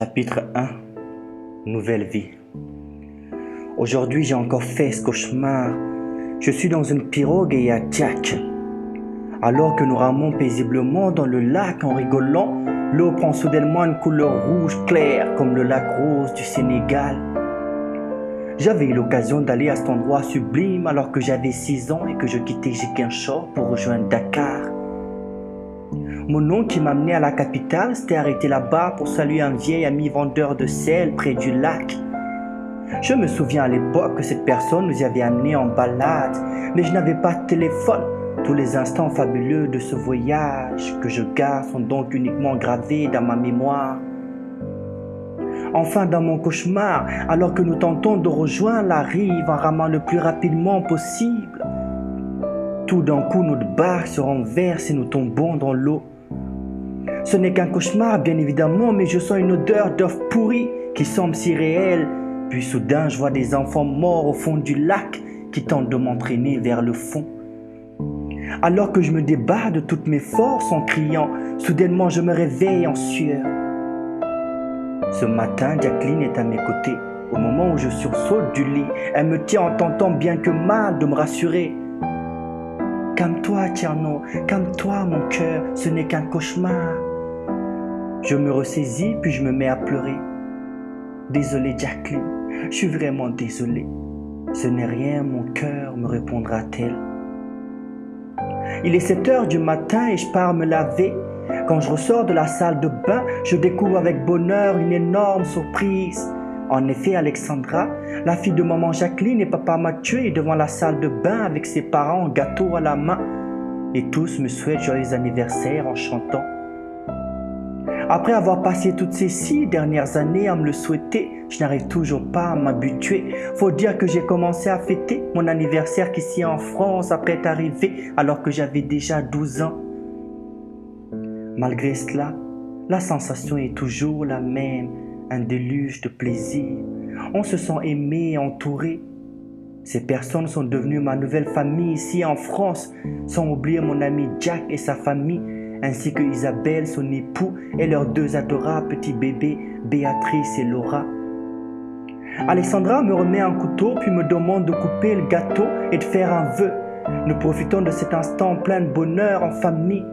Chapitre 1. Nouvelle vie. Aujourd'hui, j'ai encore fait ce cauchemar. Je suis dans une pirogue et il y a Jack. Alors que nous ramons paisiblement dans le lac en rigolant, l'eau prend soudainement une couleur rouge claire comme le lac rose du Sénégal. J'avais eu l'occasion d'aller à cet endroit sublime alors que j'avais 6 ans et que je quittais Ziguinchor pour rejoindre Dakar. Mon oncle qui m'amenait à la capitale s'était arrêté là-bas pour saluer un vieil ami vendeur de sel près du lac. Je me souviens à l'époque que cette personne nous y avait amenés en balade, mais je n'avais pas de téléphone. Tous les instants fabuleux de ce voyage que je garde sont donc uniquement gravés dans ma mémoire. Enfin, dans mon cauchemar, alors que nous tentons de rejoindre la rive en ramant le plus rapidement possible, tout d'un coup notre barque se renverse et nous tombons dans l'eau. Ce n'est qu'un cauchemar bien évidemment, mais je sens une odeur d'œuf pourri qui semble si réelle. Puis soudain je vois des enfants morts au fond du lac qui tentent de m'entraîner vers le fond. Alors que je me débats de toutes mes forces en criant, soudainement je me réveille en sueur. Ce matin, Jacqueline est à mes côtés. Au moment où je sursaute du lit, elle me tient en tentant bien que mal de me rassurer. « Calme-toi, Tierno, calme-toi, mon cœur, ce n'est qu'un cauchemar. » Je me ressaisis, puis je me mets à pleurer. « Désolé, Jacqueline, je suis vraiment désolé. »« Ce n'est rien, mon cœur, » me répondra-t-elle. Il est 7 heures du matin et je pars me laver. Quand je ressors de la salle de bain, je découvre avec bonheur une énorme surprise. En effet, Alexandra, la fille de maman Jacqueline et papa Mathieu, est devant la salle de bain avec ses parents, gâteau à la main. Et tous me souhaitent joyeux anniversaire en chantant. Après avoir passé toutes ces 6 dernières années à me le souhaiter, je n'arrive toujours pas à m'habituer. Faut dire que j'ai commencé à fêter mon anniversaire qu'ici en France après être arrivé alors que j'avais déjà 12 ans. Malgré cela, la sensation est toujours la même, un déluge de plaisir. On se sent aimé et entouré. Ces personnes sont devenues ma nouvelle famille ici en France, sans oublier mon ami Jack et sa famille, ainsi que Isabelle, son époux, et leurs 2 adorables petits bébés, Béatrice et Laura. Alexandra me remet un couteau puis me demande de couper le gâteau et de faire un vœu. Nous profitons de cet instant plein de bonheur en famille.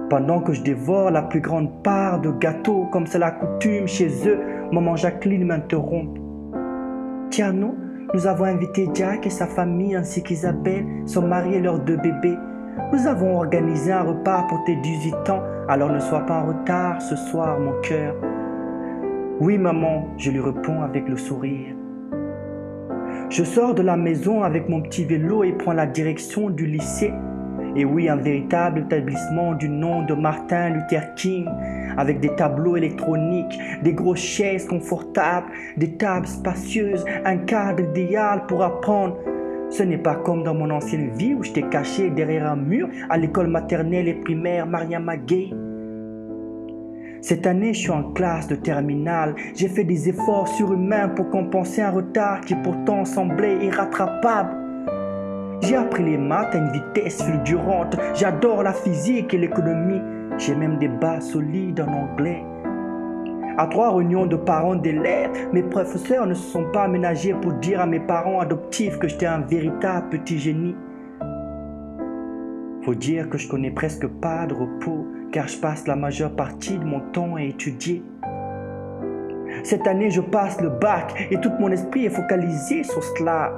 Pendant que je dévore la plus grande part de gâteau, comme c'est la coutume chez eux, maman Jacqueline m'interrompt. « Tierno, nous avons invité Jack et sa famille ainsi qu'Isabelle, son mari et leurs 2 bébés. Nous avons organisé un repas pour tes 18 ans, alors ne sois pas en retard ce soir, mon cœur. »« Oui, maman, » je lui réponds avec le sourire. Je sors de la maison avec mon petit vélo et prends la direction du lycée. Et oui, un véritable établissement du nom de Martin Luther King, avec des tableaux électroniques, des grosses chaises confortables, des tables spacieuses, un cadre idéal pour apprendre. Ce n'est pas comme dans mon ancienne vie où j'étais caché derrière un mur à l'école maternelle et primaire Mariama Gay. Cette année, je suis en classe de terminale. J'ai fait des efforts surhumains pour compenser un retard qui pourtant semblait irrattrapable. J'ai appris les maths à une vitesse fulgurante. J'adore la physique et l'économie. J'ai même des bases solides en anglais. À 3 réunions de parents d'élèves, mes professeurs ne se sont pas aménagés pour dire à mes parents adoptifs que j'étais un véritable petit génie. Faut dire que je connais presque pas de repos, car je passe la majeure partie de mon temps à étudier. Cette année, je passe le bac et tout mon esprit est focalisé sur cela.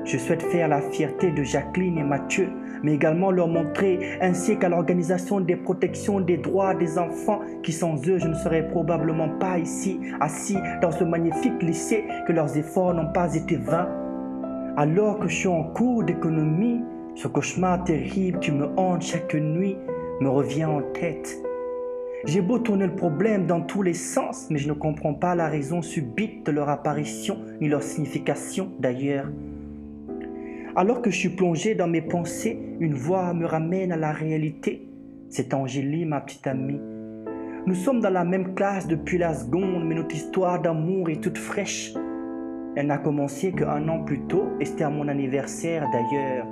Je souhaite faire la fierté de Jacqueline et Mathieu, mais également leur montrer, ainsi qu'à l'organisation des protections des droits des enfants, qui sans eux, je ne serais probablement pas ici, assis dans ce magnifique lycée, que leurs efforts n'ont pas été vains. Alors que je suis en cours d'économie, ce cauchemar terrible qui me hante chaque nuit me revient en tête. J'ai beau tourner le problème dans tous les sens, mais je ne comprends pas la raison subite de leur apparition, ni leur signification d'ailleurs. Alors que je suis plongé dans mes pensées, une voix me ramène à la réalité. C'est Angélie, ma petite amie. Nous sommes dans la même classe depuis la seconde, mais notre histoire d'amour est toute fraîche. Elle n'a commencé qu'1 an plus tôt, et c'était à mon anniversaire d'ailleurs.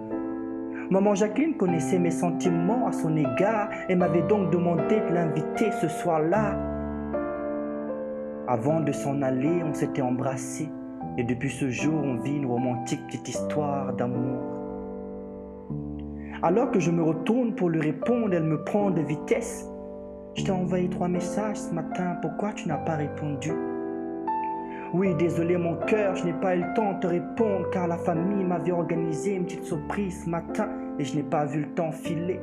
Maman Jacqueline connaissait mes sentiments à son égard et m'avait donc demandé de l'inviter ce soir-là. Avant de s'en aller, on s'était embrassés. Et depuis ce jour, on vit une romantique petite histoire d'amour. Alors que je me retourne pour lui répondre, elle me prend de vitesse. Je t'ai envoyé 3 messages ce matin, pourquoi tu n'as pas répondu? Oui, désolé mon cœur, je n'ai pas eu le temps de te répondre car la famille m'avait organisé une petite surprise ce matin et je n'ai pas vu le temps filer.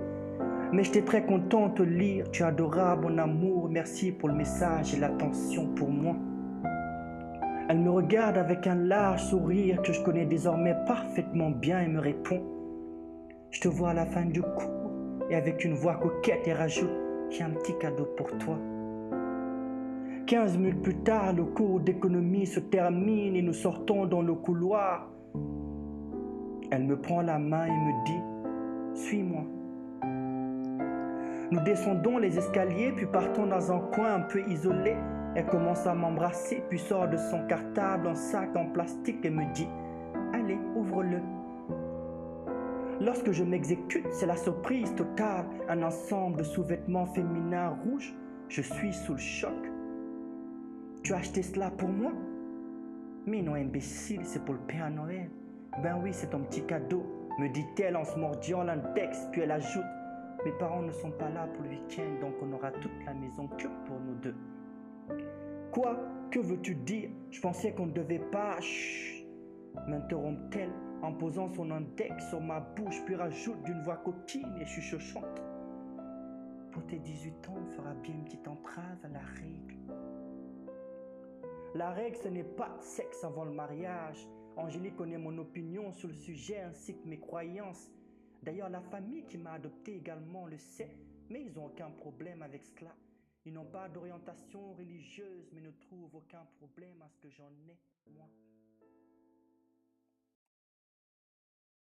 Mais j'étais très content de te lire, tu es adorable mon amour, merci pour le message et l'attention pour moi. Elle me regarde avec un large sourire que je connais désormais parfaitement bien et me répond: je te vois à la fin du cours, et avec une voix coquette et rajoute: j'ai un petit cadeau pour toi. 15 minutes plus tard, le cours d'économie se termine et nous sortons dans le couloir. Elle me prend la main et me dit: suis-moi. Nous descendons les escaliers puis partons dans un coin un peu isolé. Elle commence à m'embrasser puis sort de son cartable un sac en plastique et me dit: allez, ouvre-le. Lorsque je m'exécute, c'est la surprise totale, un ensemble de sous-vêtements féminins rouges. Je suis sous le choc. Tu as acheté cela pour moi? Mais non, imbécile, c'est pour le Père Noël. Ben oui, c'est ton petit cadeau, me dit-elle en se mordillant l'index, puis elle ajoute: mes parents ne sont pas là pour le week-end, donc on aura toute la maison que pour nous deux. Quoi? Que veux-tu dire? Je pensais qu'on ne devait pas... Chut, m'interrompt-elle en posant son index sur ma bouche, puis rajoute d'une voix coquine et chuchochante: pour tes 18 ans, on fera bien une petite entrave à la règle. La règle, ce n'est pas sexe avant le mariage. Angélique connaît mon opinion sur le sujet ainsi que mes croyances. D'ailleurs, la famille qui m'a adopté également le sait, mais ils n'ont aucun problème avec cela. Ils n'ont pas d'orientation religieuse, mais ne trouvent aucun problème à ce que j'en ai, moi.